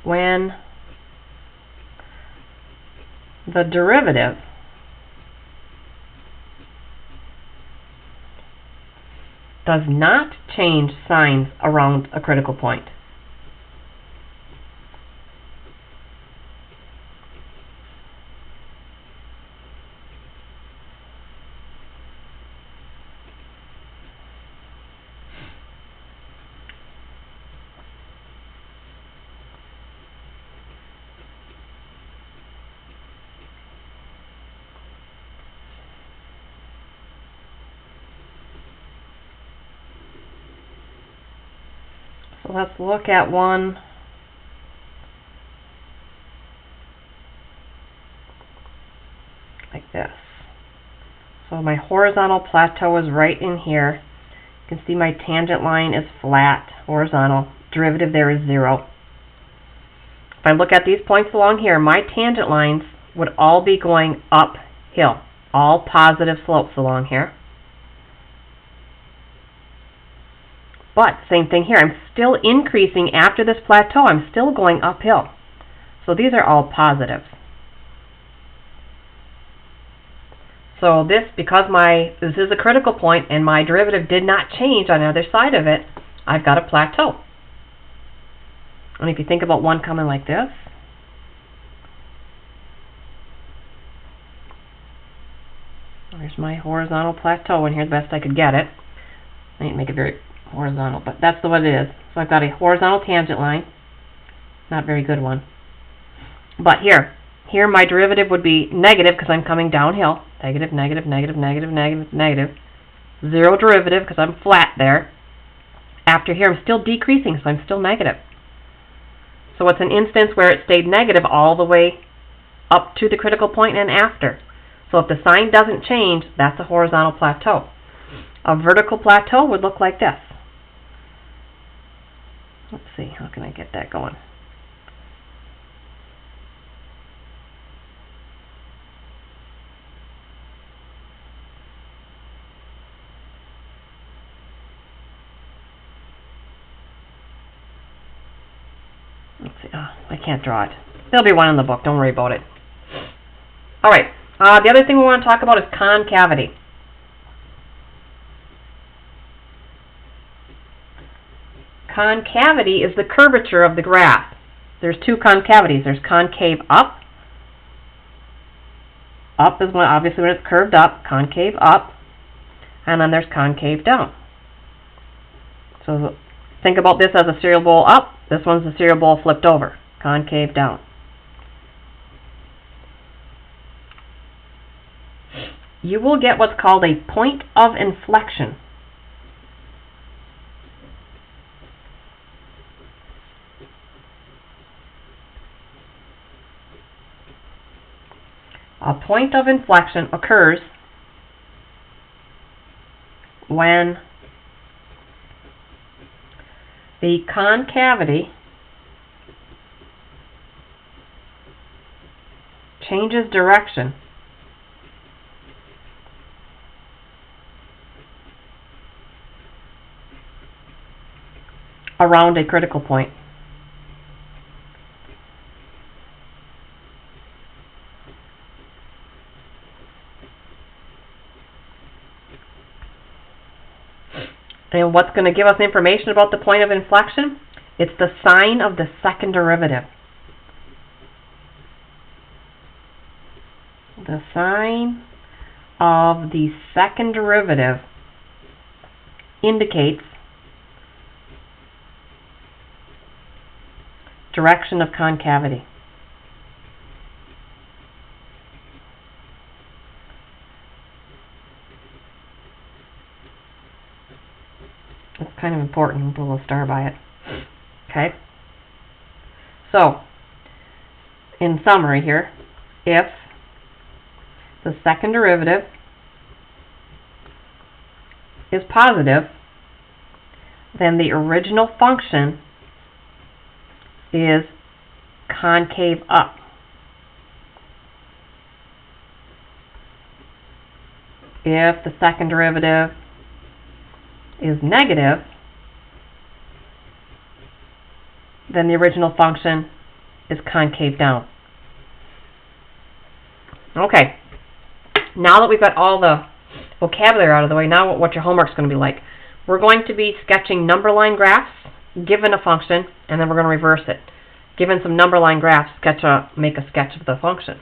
when the derivative does not change signs around a critical point. So let's look at one like this. So my horizontal plateau is right in here. You can see my tangent line is flat, horizontal. Derivative there is 0. If I look at these points along here, my tangent lines would all be going uphill. All positive slopes along here. But same thing here. I'm still increasing after this plateau. I'm still going uphill. So these are all positives. So this, because this is a critical point and my derivative did not change on the other side of it, I've got a plateau. And if you think about one coming like this, there's my horizontal plateau, and here's the best I could get it. I didn't make it very horizontal, but that's what it is. So I've got a horizontal tangent line. Not a very good one. But here my derivative would be negative because I'm coming downhill. Negative, negative, negative, negative, negative, negative. 0 derivative because I'm flat there. After here I'm still decreasing, so I'm still negative. So it's an instance where it stayed negative all the way up to the critical point and after. So if the sign doesn't change, that's a horizontal plateau. A vertical plateau would look like this. Let's see, how can I get that going? Let's see, I can't draw it. There'll be one in the book, don't worry about it. Alright, the other thing we want to talk about is concavity. Concavity is the curvature of the graph. There's 2 concavities. There's concave up. Up is obviously when it's curved up, concave up. And then there's concave down. So think about this as a cereal bowl up. This one's the cereal bowl flipped over. Concave down. You will get what's called a point of inflection. A point of inflection occurs when the concavity changes direction around a critical point. And what's going to give us information about the point of inflection? It's the sign of the second derivative. The sign of the second derivative indicates direction of concavity. It's kind of important. We'll put a little star by it. Okay? So, in summary here, if the second derivative is positive, then the original function is concave up. If the second derivative is negative, then the original function is concave down. Okay, now that we've got all the vocabulary out of the way, now what your homework's going to be like. We're going to be sketching number line graphs, given a function, and then we're going to reverse it. Given some number line graphs, make a sketch of the function.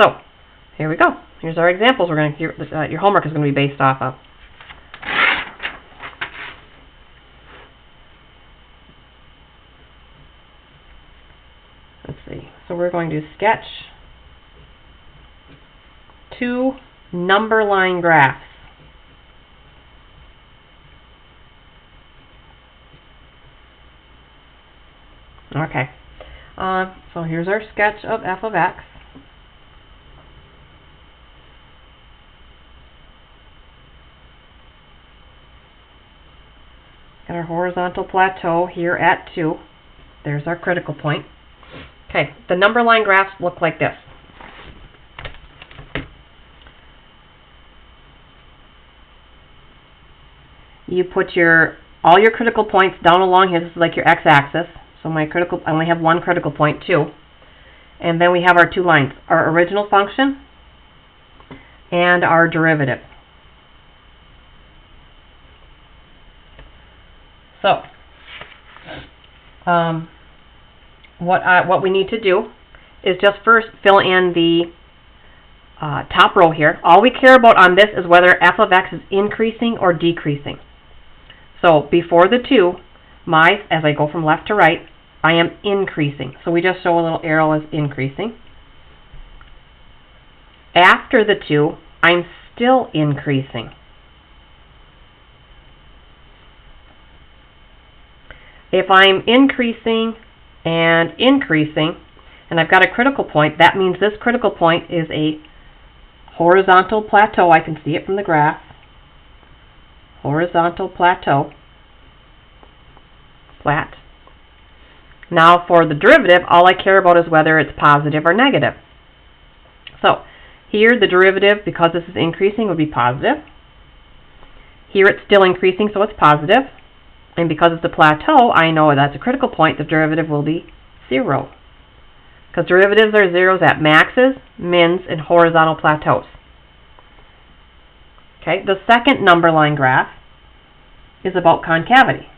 So, here we go. Here's our examples we're going to your homework is going to be based off of. Let's see. So we're going to sketch 2 number line graphs. Okay. So here's our sketch of f of x. Got our horizontal plateau here at 2. There's our critical point. Okay, the number line graphs look like this. You put all your critical points down along here. This is like your x-axis. So I only have one critical point, 2. And then we have our 2 lines, our original function and our derivative. So, what we need to do is just first fill in the top row here. All we care about on this is whether f of x is increasing or decreasing. So before the 2, as I go from left to right, I am increasing. So we just show a little arrow as increasing. After the 2, I'm still increasing. If I'm increasing and increasing, and I've got a critical point, that means this critical point is a horizontal plateau. I can see it from the graph. Horizontal plateau. Flat. Now for the derivative, all I care about is whether it's positive or negative. So here the derivative, because this is increasing, would be positive. Here it's still increasing, so it's positive. And because it's a plateau, I know that's a critical point, the derivative will be 0. Because derivatives are zeros at maxes, mins, and horizontal plateaus. Okay, the second number line graph is about concavity.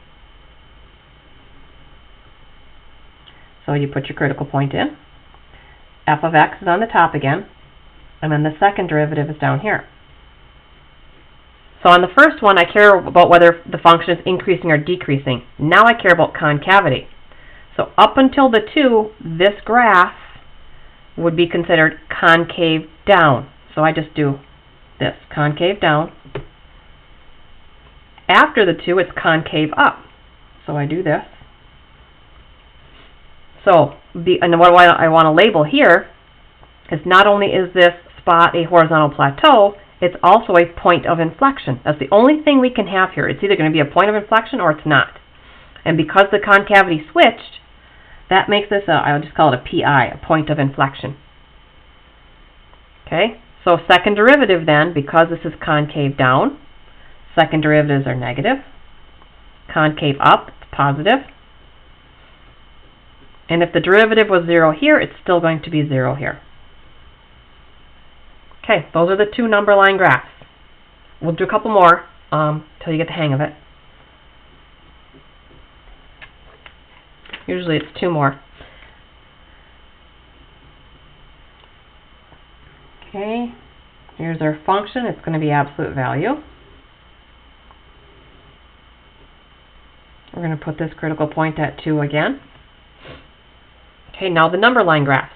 So you put your critical point in. F of x is on the top again, and then the second derivative is down here. So on the first one, I care about whether the function is increasing or decreasing. Now I care about concavity. So up until the 2, this graph would be considered concave down. So I just do this, concave down. After the 2, it's concave up. So I do this. So, and what I want to label here is not only is this spot a horizontal plateau, it's also a point of inflection. That's the only thing we can have here. It's either going to be a point of inflection or it's not. And because the concavity switched, that makes this, I'll just call it a PI, a point of inflection. Okay, so second derivative then, because this is concave down, second derivatives are negative. Concave up, it's positive. And if the derivative was 0 here, it's still going to be 0 here. Okay, those are the 2 number line graphs. We'll do a couple more till you get the hang of it. Usually it's 2 more. Okay, here's our function. It's going to be absolute value. We're going to put this critical point at 2 again. Okay, now the number line graphs.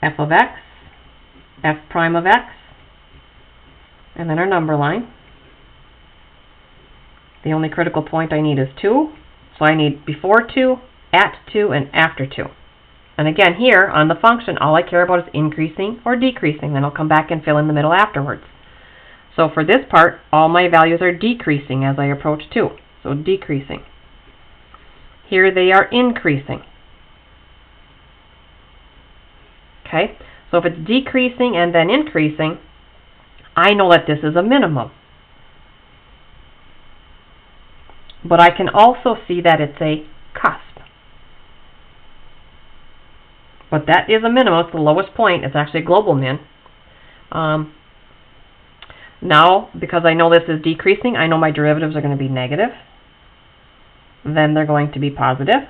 F of x, f prime of x, and then our number line. The only critical point I need is 2, so I need before 2, at 2, and after 2. And again, here on the function, all I care about is increasing or decreasing. Then I'll come back and fill in the middle afterwards. So for this part, all my values are decreasing as I approach 2. So decreasing. Here they are increasing. Okay, so if it's decreasing and then increasing, I know that this is a minimum. But I can also see that it's a cusp. But that is a minimum. It's the lowest point. It's actually a global min. Now, because I know this is decreasing, I know my derivatives are going to be negative. Then they're going to be positive.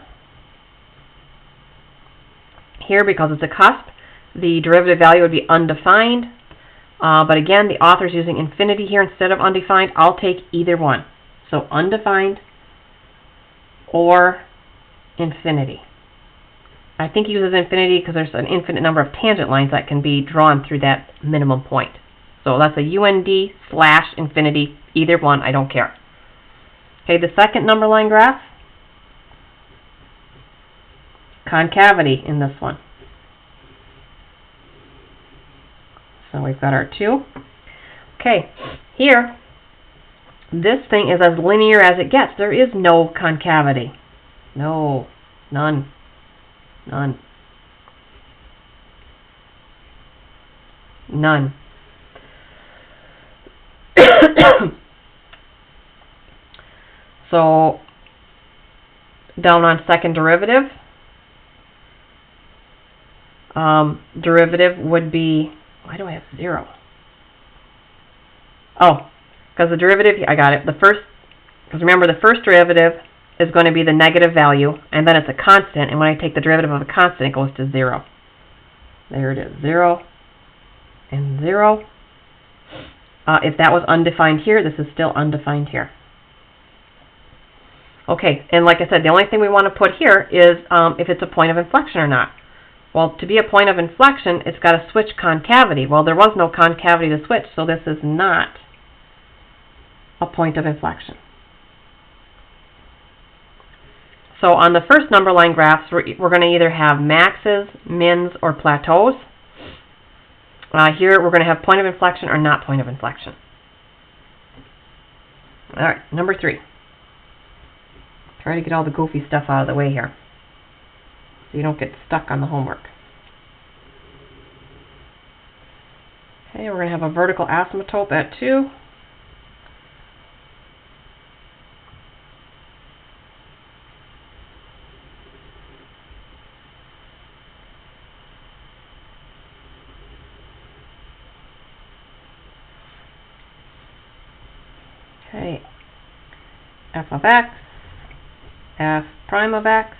Here, because it's a cusp, the derivative value would be undefined. But again, the author's using infinity here instead of undefined. I'll take either one. So undefined or infinity. I think he uses infinity because there's an infinite number of tangent lines that can be drawn through that minimum point. So that's a UND/infinity, either one, I don't care. Okay, the second number line graph, concavity in this one. So we've got our 2. Okay, here, this thing is as linear as it gets. There is no concavity. No, none. None. None. So, down on second derivative, derivative would be, why do I have 0? Oh, because the derivative, I got it. Because remember, the first derivative is going to be the negative value, and then it's a constant, and when I take the derivative of a constant, it goes to 0. There it is, 0 and 0. If that was undefined here, this is still undefined here. Okay, and like I said, the only thing we want to put here is if it's a point of inflection or not. Well, to be a point of inflection, it's got to switch concavity. Well, there was no concavity to switch, so this is not a point of inflection. So on the first number line graphs, we're going to either have maxes, mins, or plateaus. Here, we're going to have point of inflection or not point of inflection. All right, number 3. Try to get all the goofy stuff out of the way here so you don't get stuck on the homework. Okay, we're going to have a vertical asymptote at 2. Okay, f of x, f prime of x,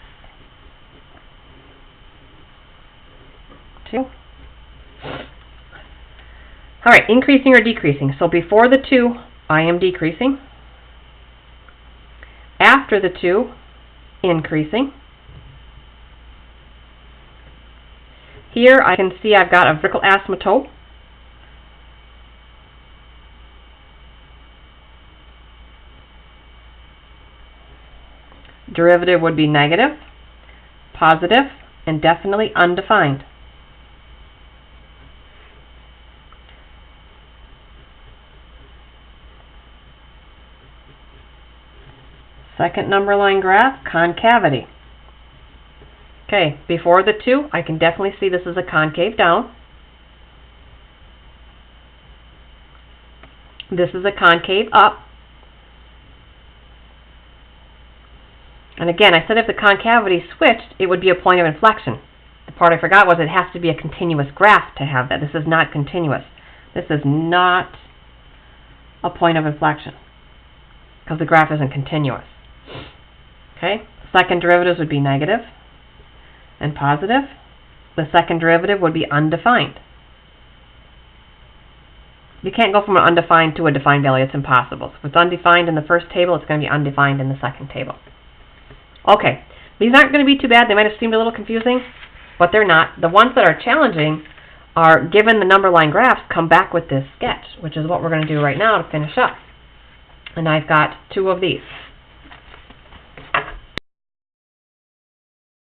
2. All right, increasing or decreasing. So before the 2, I am decreasing. After the 2, increasing. Here I can see I've got a vertical asymptote. Derivative would be negative, positive, and definitely undefined. Second number line graph, concavity. Okay, before the 2, I can definitely see this is a concave down. This is a concave up. And again, I said if the concavity switched, it would be a point of inflection. The part I forgot was it has to be a continuous graph to have that. This is not continuous. This is not a point of inflection because the graph isn't continuous. Okay, second derivatives would be negative and positive. The second derivative would be undefined. You can't go from an undefined to a defined value. It's impossible. So if it's undefined in the first table, it's going to be undefined in the second table. Okay, these aren't going to be too bad. They might have seemed a little confusing, but they're not. The ones that are challenging are, given the number line graphs, come back with this sketch, which is what we're going to do right now to finish up. And I've got 2 of these.